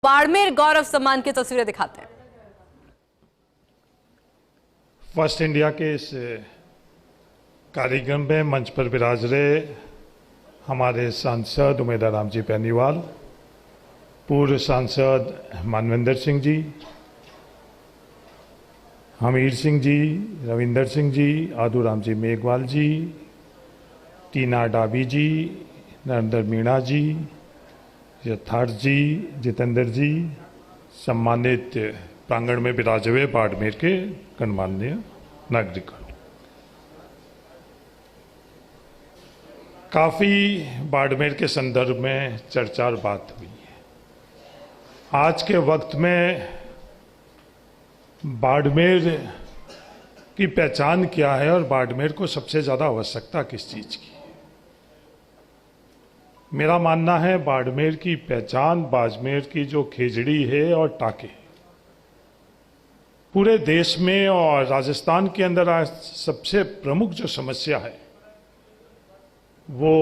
बाड़मेर गौरव सम्मान की तस्वीरें दिखाते हैं। फर्स्ट इंडिया के इस कार्यक्रम में मंच पर विराज रहे हमारे सांसद उमेदराम जी पैनीवाल, पूर्व सांसद मानवेंद्र सिंह जी, हमीर सिंह जी, रविंदर सिंह जी, आदूराम जी मेघवाल जी, टीना डाबी जी, नरेंद्र मीणा जी, यथार्थ जी, जितेंद्र जी, सम्मानित प्रांगण में विराजे हुए बाड़मेर के गणमान्य नागरिकों, काफी बाड़मेर के संदर्भ में चर्चा और बात हुई है। आज के वक्त में बाड़मेर की पहचान क्या है और बाड़मेर को सबसे ज्यादा आवश्यकता किस चीज की? मेरा मानना है बाड़मेर की पहचान बाड़मेर की जो खेजड़ी है और टाके, पूरे देश में और राजस्थान के अंदर आज सबसे प्रमुख जो समस्या है वो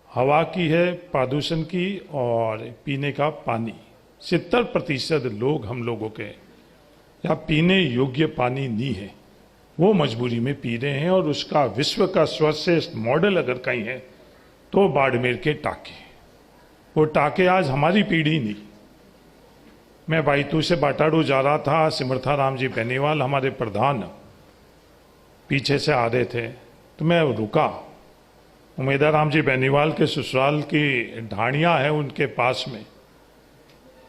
हवा की है, प्रदूषण की और पीने का पानी। 70% लोग हम लोगों के या पीने योग्य पानी नहीं है, वो मजबूरी में पी रहे हैं। और उसका विश्व का सर्वश्रेष्ठ मॉडल अगर कहीं है तो बाड़मेर के टाके। वो टाके आज हमारी पीढ़ी नहीं। मैं बाईतू से बाटाड़ू जा रहा था, सिमरथाराम जी पैनीवाल हमारे प्रधान पीछे से आ रहे थे, तो मैं रुका। उमेदराम जी पैनीवाल के ससुराल की ढाणियां हैं उनके पास में,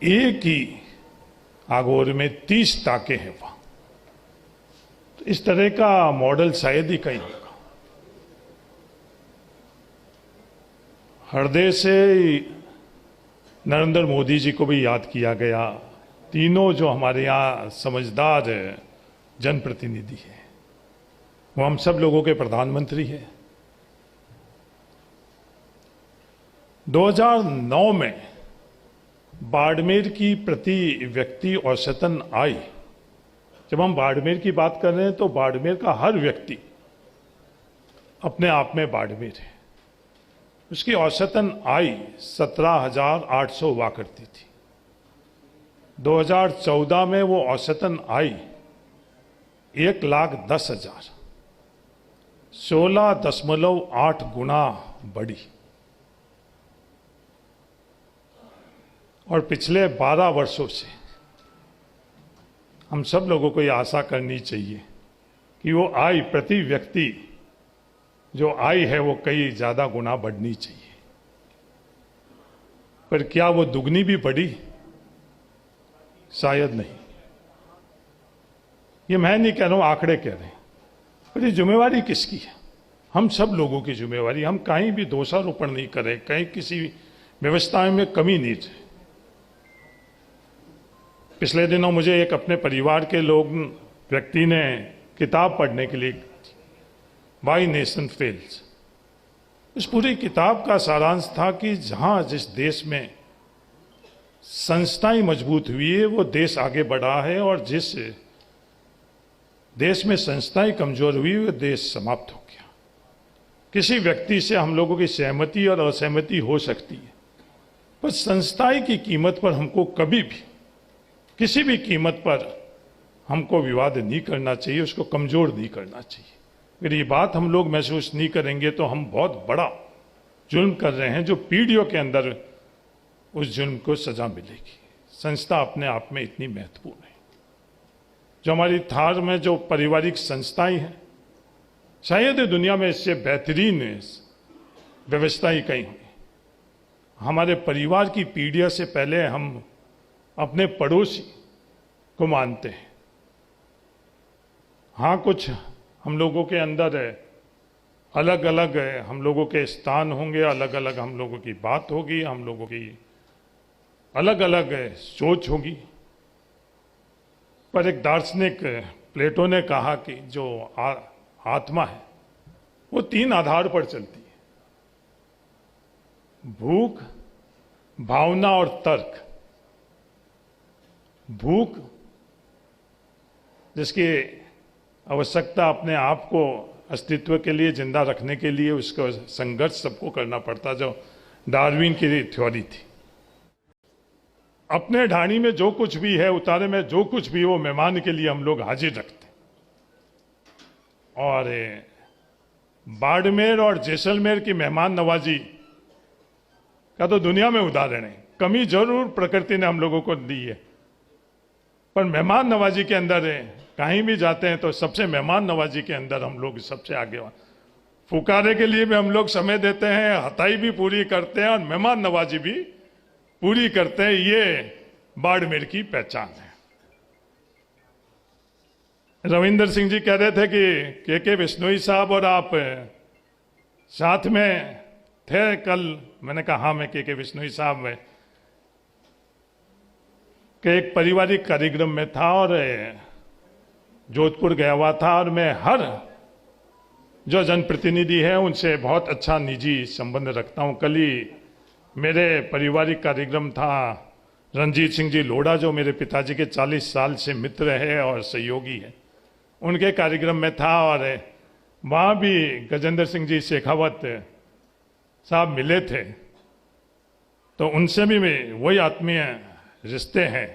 एक ही आगोर में 30 टाके हैं वहां। तो इस तरह का मॉडल शायद ही कहीं होगा। हृदय से नरेंद्र मोदी जी को भी याद किया गया। तीनों जो हमारे यहाँ समझदार जनप्रतिनिधि हैं, वो हम सब लोगों के प्रधानमंत्री हैं। 2009 में बाड़मेर की प्रति व्यक्ति औसतन आय, जब हम बाड़मेर की बात कर रहे हैं तो बाड़मेर का हर व्यक्ति अपने आप में बाड़मेर है। उसकी औसतन आय 17,800 हुआ करती थी। 2014 में वो औसतन आय 1,10,000, 16.8 गुना बढ़ी। और पिछले 12 वर्षों से हम सब लोगों को ये आशा करनी चाहिए कि वो आय प्रति व्यक्ति जो आय है वो कई ज्यादा गुना बढ़नी चाहिए। पर क्या वो दुगनी भी बढ़ी? शायद नहीं। ये मैं नहीं कह रहा हूं, आंकड़े कह रहे हैं। पर ये जिम्मेवारी किसकी है? हम सब लोगों की जिम्मेवारी। हम कहीं भी दोषारोपण नहीं करें, कहीं किसी व्यवस्था में कमी नहीं है। पिछले दिनों मुझे एक अपने परिवार के व्यक्ति ने किताब पढ़ने के लिए, वाई नेशन फेल्स, उस पूरी किताब का सारांश था कि जहां जिस देश में संस्थाएं मजबूत हुई है वो देश आगे बढ़ा है, और जिस देश में संस्थाएं कमजोर हुई वो देश समाप्त हो गया। किसी व्यक्ति से हम लोगों की सहमति और असहमति हो सकती है, पर संस्थाएं की कीमत पर हमको कभी भी किसी भी कीमत पर हमको विवाद नहीं करना चाहिए, उसको कमजोर नहीं करना चाहिए। अगर ये बात हम लोग महसूस नहीं करेंगे तो हम बहुत बड़ा जुल्म कर रहे हैं, जो पीढ़ियों के अंदर उस जुल्म को सजा मिलेगी। संस्था अपने आप में इतनी महत्वपूर्ण है। जो हमारी थार में जो पारिवारिक संस्थाएं हैं, शायद दुनिया में इससे बेहतरीन व्यवस्थाएं कहीं हुई। हमारे परिवार की पीढ़ियों से पहले हम अपने पड़ोसी को मानते हैं। हाँ, कुछ हम लोगों के अंदर अलग अलग हम लोगों के स्थान होंगे, अलग अलग हम लोगों की बात होगी, हम लोगों की अलग अलग सोच होगी। पर एक दार्शनिक प्लेटो ने कहा कि जो आत्मा है वो 3 आधार पर चलती है: भूख, भावना और तर्क। भूख, जिसकी आवश्यकता अपने आप को अस्तित्व के लिए जिंदा रखने के लिए उसका संघर्ष सबको करना पड़ता, जो डार्विन की थ्योरी थी। अपने ढाणी में जो कुछ भी है, उतारे में जो कुछ भी, वो मेहमान के लिए हम लोग हाजिर रखते हैं। और बाड़मेर और जैसलमेर की मेहमान नवाजी का तो दुनिया में उदाहरण है। कमी जरूर प्रकृति ने हम लोगों को दी है, पर मेहमान नवाजी के अंदर है, कहीं भी जाते हैं तो सबसे मेहमान नवाजी के अंदर हम लोग सबसे आगे। फुकारे के लिए भी हम लोग समय देते हैं, हताई भी पूरी करते हैं और मेहमान नवाजी भी पूरी करते हैं। ये बाड़मेर की पहचान है। रविंदर सिंह जी कह रहे थे कि के बिश्नोई साहब और आप साथ में थे कल। मैंने कहा हाँ, मैं के बिश्नोई साहब में के एक पारिवारिक कार्यक्रम में था और जोधपुर गया हुआ था, और मैं हर जो जनप्रतिनिधि है उनसे बहुत अच्छा निजी संबंध रखता हूं। कल ही मेरे पारिवारिक कार्यक्रम था। रणजीत सिंह जी लोढ़ा, जो मेरे पिताजी के 40 साल से मित्र है और सहयोगी है, उनके कार्यक्रम में था, और वहां भी गजेंद्र सिंह जी शेखावत साहब मिले थे। तो उनसे भी वही आत्मीय रिश्ते हैं।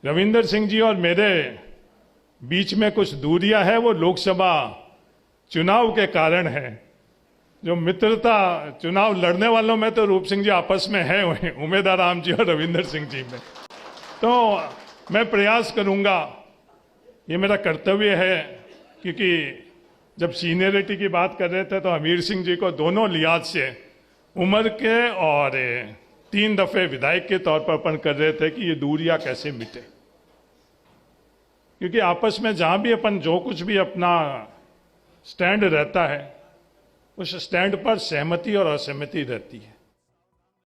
रविंदर सिंह जी और मेरे बीच में कुछ दूरियां है, वो लोकसभा चुनाव के कारण है। जो मित्रता चुनाव लड़ने वालों में तो रूप सिंह जी आपस में है, उमेदवार राम जी और रविंदर सिंह जी में। तो मैं प्रयास करूंगा, ये मेरा कर्तव्य है, क्योंकि जब सीनियरिटी की बात कर रहे थे तो हमीर सिंह जी को दोनों लिहाज से, उम्र के और 3 दफे विधायक के तौर पर अपन कर रहे थे कि ये दूरियां कैसे मिटे। क्योंकि आपस में जहां भी अपन जो कुछ भी अपना स्टैंड रहता है, उस स्टैंड पर सहमति और असहमति रहती है।